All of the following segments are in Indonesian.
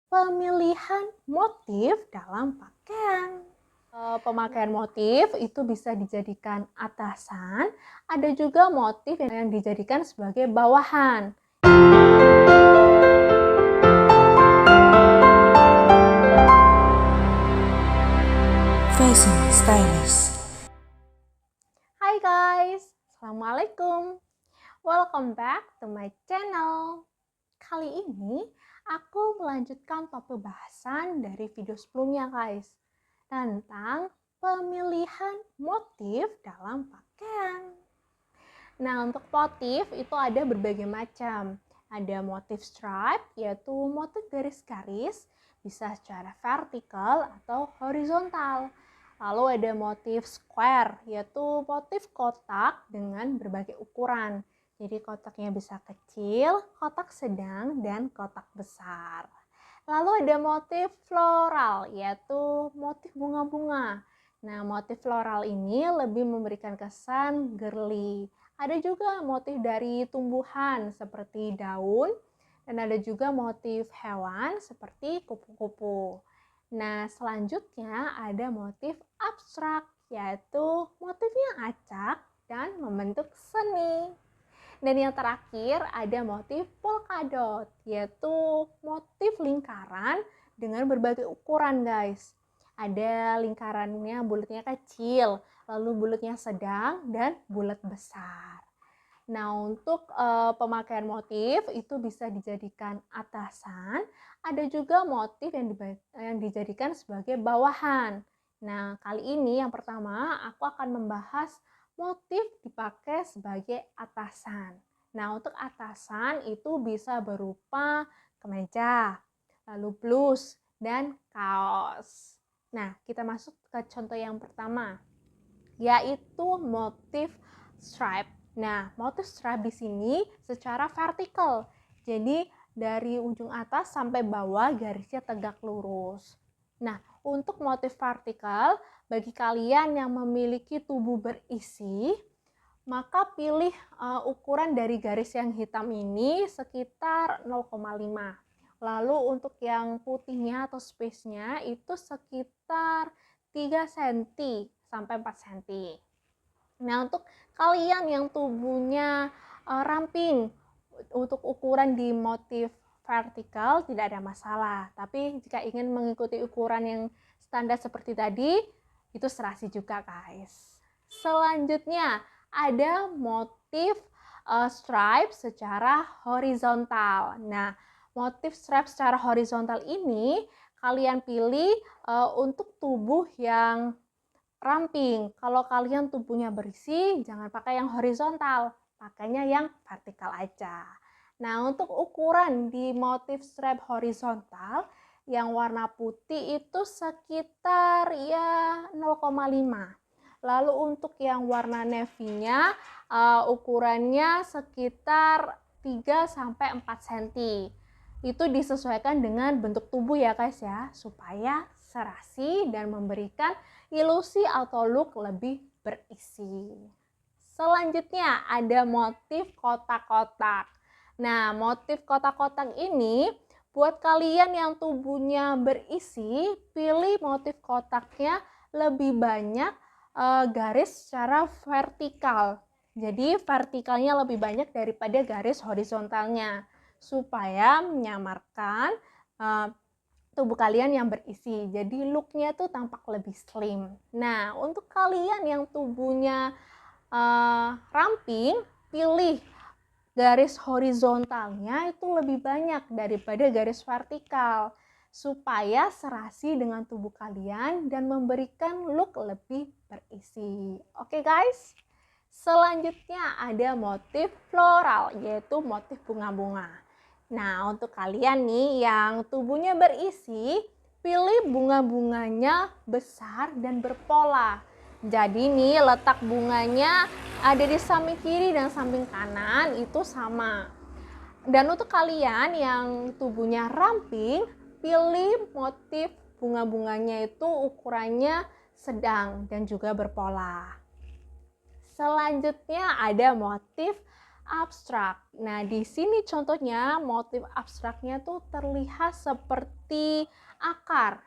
pemilihan motif dalam pakaian. Pemakaian motif itu bisa dijadikan atasan, ada juga motif yang dijadikan sebagai bawahan. Fashion Stylist. Hai guys, Assalamualaikum. Welcome back to my channel. Kali ini aku melanjutkan topik bahasan dari video sebelumnya guys, tentang pemilihan motif dalam pakaian. Nah, untuk motif itu ada berbagai macam. Ada motif stripe, yaitu motif garis-garis, bisa secara vertikal atau horizontal. Lalu ada motif square, yaitu motif kotak dengan berbagai ukuran. Jadi kotaknya bisa kecil, kotak sedang, dan kotak besar. Lalu ada motif floral, yaitu motif bunga-bunga. Nah, motif floral ini lebih memberikan kesan girly. Ada juga motif dari tumbuhan seperti daun, dan ada juga motif hewan seperti kupu-kupu. Nah, selanjutnya ada motif abstrak, yaitu motifnya acak dan membentuk seni. Dan yang terakhir ada motif polkadot, yaitu motif lingkaran dengan berbagai ukuran guys. Ada lingkarannya bulatnya kecil, lalu bulatnya sedang, dan bulat besar. Nah, untuk pemakaian motif itu bisa dijadikan atasan, ada juga motif yang dijadikan sebagai bawahan. Nah, kali ini yang pertama aku akan membahas motif dipakai sebagai atasan. Nah, untuk atasan itu bisa berupa kemeja, lalu blus, dan kaos. Nah, kita masuk ke contoh yang pertama, yaitu motif stripe. Nah, motif stripe di sini secara vertikal. Jadi, dari ujung atas sampai bawah garisnya tegak lurus. Nah, untuk motif vertikal, bagi kalian yang memiliki tubuh berisi, maka pilih ukuran dari garis yang hitam ini sekitar 0,5. Lalu untuk yang putihnya atau space-nya itu sekitar 3 cm sampai 4 cm. Nah, untuk kalian yang tubuhnya ramping, untuk ukuran di motif vertikal tidak ada masalah. Tapi jika ingin mengikuti ukuran yang standar seperti tadi, itu serasi juga guys. Selanjutnya ada motif stripe secara horizontal. Nah, motif stripe secara horizontal ini kalian pilih untuk tubuh yang ramping. Kalau kalian tubuhnya berisi, jangan pakai yang horizontal, pakainya yang vertikal aja. Nah, untuk ukuran di motif stripe horizontal yang warna putih itu sekitar ya 0,5. Lalu untuk yang warna navy-nya ukurannya sekitar 3 sampai 4 cm. Itu disesuaikan dengan bentuk tubuh ya guys ya, supaya serasi dan memberikan ilusi atau look lebih berisi. Selanjutnya ada motif kotak-kotak. Nah, motif kotak-kotak ini buat kalian yang tubuhnya berisi, pilih motif kotaknya lebih banyak garis secara vertikal. Jadi vertikalnya lebih banyak daripada garis horizontalnya, supaya menyamarkan tubuh kalian yang berisi. Jadi looknya tuh tampak lebih slim. Nah, untuk kalian yang tubuhnya ramping, pilih garis horizontalnya itu lebih banyak daripada garis vertikal, supaya serasi dengan tubuh kalian dan memberikan look lebih berisi. Oke guys, selanjutnya ada motif floral, yaitu motif bunga-bunga. Nah, untuk kalian nih yang tubuhnya berisi, pilih bunga-bunganya besar dan berpola. Jadi nih letak bunganya ada di samping kiri dan samping kanan itu sama. Dan untuk kalian yang tubuhnya ramping, pilih motif bunga-bunganya itu ukurannya sedang dan juga berpola. Selanjutnya ada motif abstrak. Nah, di sini contohnya motif abstraknya tuh terlihat seperti akar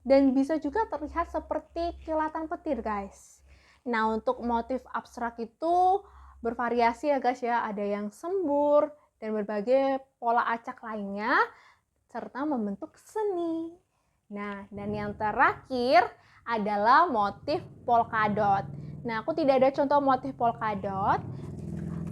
dan bisa juga terlihat seperti kilatan petir, guys. Nah, untuk motif abstrak itu bervariasi ya, guys ya. Ada yang sembur dan berbagai pola acak lainnya serta membentuk seni. Nah, dan yang terakhir adalah motif polkadot. Nah, aku tidak ada contoh motif polkadot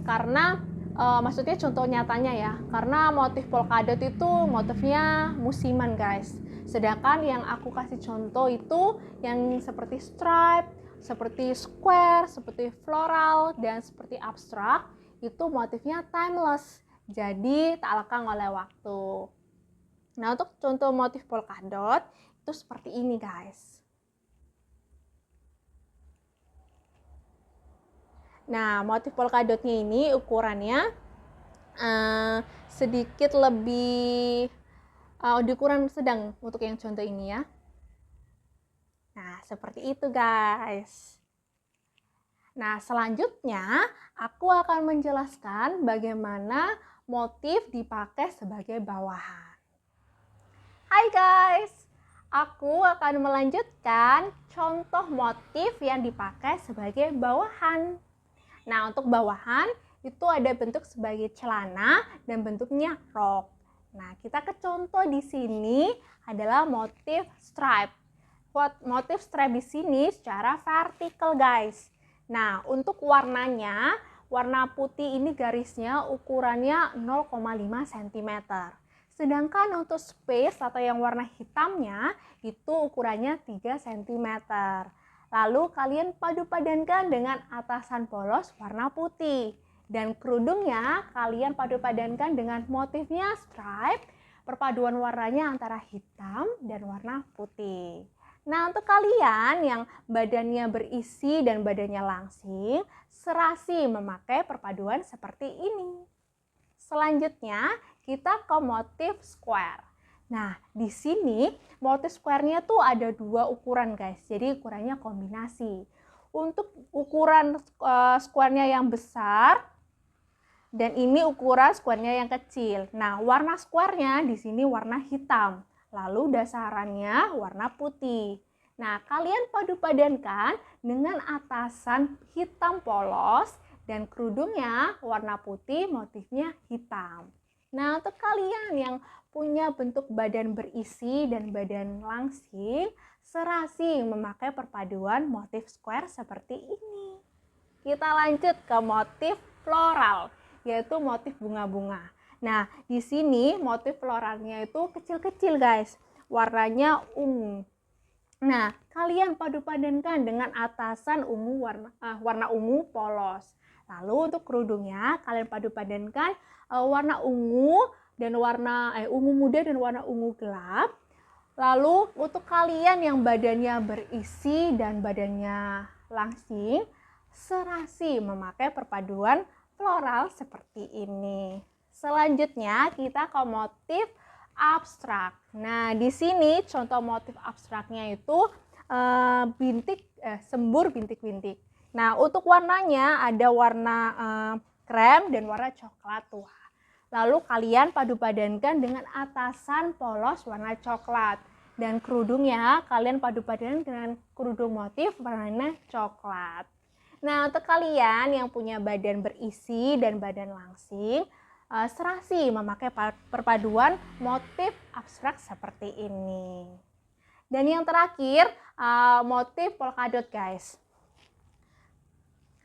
karena maksudnya contoh nyatanya ya, karena motif polkadot itu motifnya musiman, guys. Sedangkan yang aku kasih contoh itu yang seperti stripe, seperti square, seperti floral, dan seperti abstrak itu motifnya timeless, jadi tak lekang oleh waktu. Nah, untuk contoh motif polkadot itu seperti ini, guys. Nah, motif polkadotnya ini ukurannya sedikit lebih di ukuran sedang untuk yang contoh ini ya. Nah, seperti itu, guys. Nah, selanjutnya aku akan menjelaskan bagaimana motif dipakai sebagai bawahan. Hai guys, aku akan melanjutkan contoh motif yang dipakai sebagai bawahan. Nah, untuk bawahan itu ada bentuk sebagai celana dan bentuknya rok. Nah, kita ke contoh di sini adalah motif stripe. Motif stripe di sini secara vertikal, guys. Nah, untuk warnanya, warna putih ini garisnya ukurannya 0,5 cm. Sedangkan untuk space atau yang warna hitamnya itu ukurannya 3 cm. Lalu kalian padu-padankan dengan atasan polos warna putih. Dan kerudungnya kalian padu-padankan dengan motifnya stripe, perpaduan warnanya antara hitam dan warna putih. Nah, untuk kalian yang badannya berisi dan badannya langsing, serasi memakai perpaduan seperti ini. Selanjutnya, kita ke motif square. Nah, di sini motif square-nya tuh ada dua ukuran, guys. Jadi ukurannya kombinasi. Untuk ukuran square-nya yang besar dan ini ukuran square-nya yang kecil. Nah, warna square-nya di sini warna hitam. Lalu dasarannya warna putih. Nah, kalian padu-padankan dengan atasan hitam polos dan kerudungnya warna putih, motifnya hitam. Nah, untuk kalian yang punya bentuk badan berisi dan badan langsing, serasi memakai perpaduan motif square seperti ini. Kita lanjut ke motif floral, yaitu motif bunga-bunga. Nah, di sini motif floralnya itu kecil-kecil, guys. Warnanya ungu. Nah, kalian padu-padankan dengan atasan ungu warna ungu polos. Lalu untuk kerudungnya kalian padu-padankan warna ungu dan ungu muda dan warna ungu gelap. Lalu untuk kalian yang badannya berisi dan badannya langsing, serasi memakai perpaduan floral seperti ini. Selanjutnya kita ke motif abstrak. Nah, di sini contoh motif abstraknya itu sembur bintik-bintik. Nah, untuk warnanya ada warna krem dan warna coklat tua. Lalu kalian padu-padankan dengan atasan polos warna coklat. Dan kerudungnya kalian padu-padankan dengan kerudung motif warna coklat. Nah, untuk kalian yang punya badan berisi dan badan langsing, serasi memakai perpaduan motif abstrak seperti ini. Dan yang terakhir, motif polkadot, guys.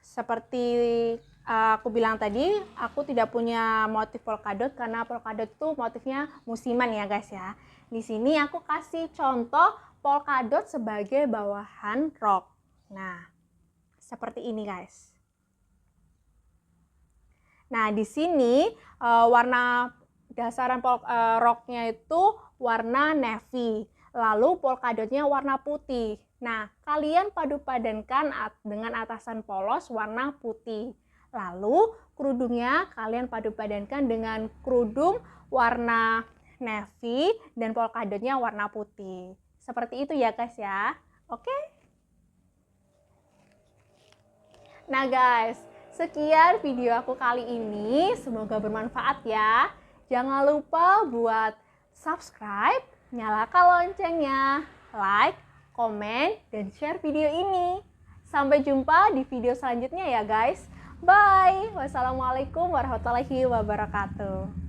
Seperti aku bilang tadi, aku tidak punya motif polkadot karena polkadot itu motifnya musiman ya, guys ya. Di sini aku kasih contoh polkadot sebagai bawahan rok. Nah, seperti ini, guys. Nah, di sini warna dasaran roknya itu warna navy. Lalu polkadotnya warna putih. Nah, kalian padu-padankan dengan atasan polos warna putih. Lalu kerudungnya kalian padu-padankan dengan kerudung warna navy dan polkadotnya warna putih. Seperti itu ya, guys ya. Oke? Nah, guys, Sekian video aku kali ini, semoga bermanfaat ya. Jangan lupa buat subscribe, nyalakan loncengnya, like, komen, dan share video ini. Sampai jumpa di video selanjutnya ya guys. Bye. Wassalamualaikum warahmatullahi wabarakatuh.